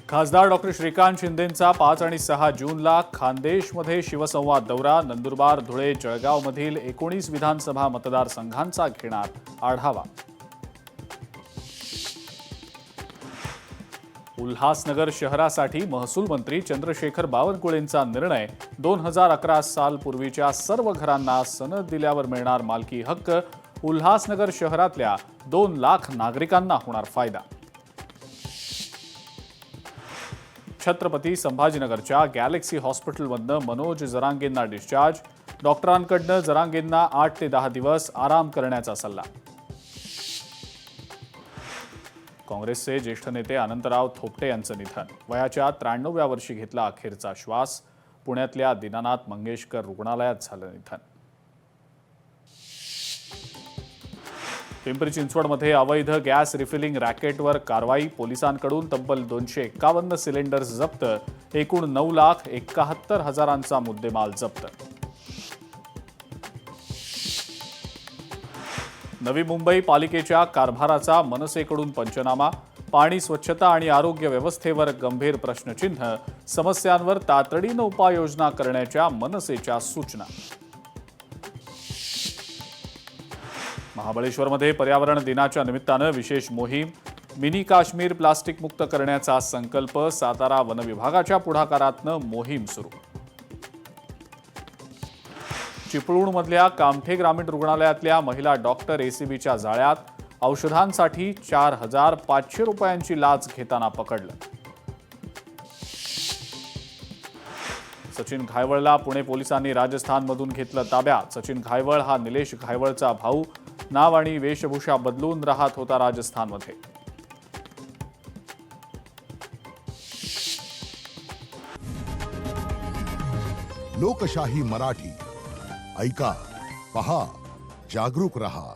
खासदार डॉक्टर श्रीकांत शिंदेंचा 5 आणि 6 जूनला खान्देशमध्ये शिवसंवाद दौरा. नंदुरबार, धुळे, जळगावमधील 19 विधानसभा मतदारसंघांचा घेणार आढावा. उल्हासनगर शहरासाठी महसूल मंत्री चंद्रशेखर बावनकुळेंचा निर्णय. 2011 सालपूर्वीच्या सर्व घरांना सनद दिल्यावर मिळणार मालकी हक्क. उल्हासनगर शहरातल्या 2 लाख नागरिकांना होणार फायदा. छत्रपती संभाजीनगरच्या गॅलेक्सी हॉस्पिटलमधनं मनोज जरांगेंना डिस्चार्ज. डॉक्टरांकडनं जरांगेंना 8 ते 10 दिवस आराम करण्याचा सल्ला. काँग्रेसचे ज्येष्ठ नेते अनंतराव थोपटे यांचं निधन. वयाच्या 93व्या वर्षी घेतला अखेरचा श्वास. पुण्यातल्या दीनानाथ मंगेशकर रुग्णालयात झालं निधन. पिंपरी चिंचवडमध्ये अवैध गॅस रिफिलिंग रॅकेटवर कारवाई. पोलिसांकडून तब्बल 251 सिलेंडर्स जप्त. एकूण 9,71,000चा मुद्देमाल जप्त. नवी मुंबई पालिकेच्या कारभाराचा मनसेकडून पंचनामा. पाणी, स्वच्छता आणि आरोग्य व्यवस्थेवर गंभीर प्रश्नचिन्ह. समस्यांवर तातडीनं उपाययोजना करण्याच्या मनसेच्या सूचना. महाबळेश्वरमध्ये पर्यावरण दिनाच्या निमित्तानं विशेष मोहीम. मिनी काश्मीर प्लास्टिक मुक्त करण्याचा संकल्प. सातारा वन विभागाच्या पुढाकारातनं मोहीम सुरू. चिपळूणमधल्या कामठे ग्रामीण रुग्णालयातल्या महिला डॉक्टर एसीबीच्या जाळ्यात. औषधांसाठी 4,500 रुपयांची लाच घेताना पकडलं. सचिन घायवळला पुणे पोलिसांनी राजस्थानमधून घेतलं ताब्यात. सचिन घायवळ हा निलेश घायवळचा भाऊ. नाव आणि वेशभूषा बदलून राहत होता राजस्थानमध्ये. लोकशाही मराठी ऐका, पहा, जागरूक रहा.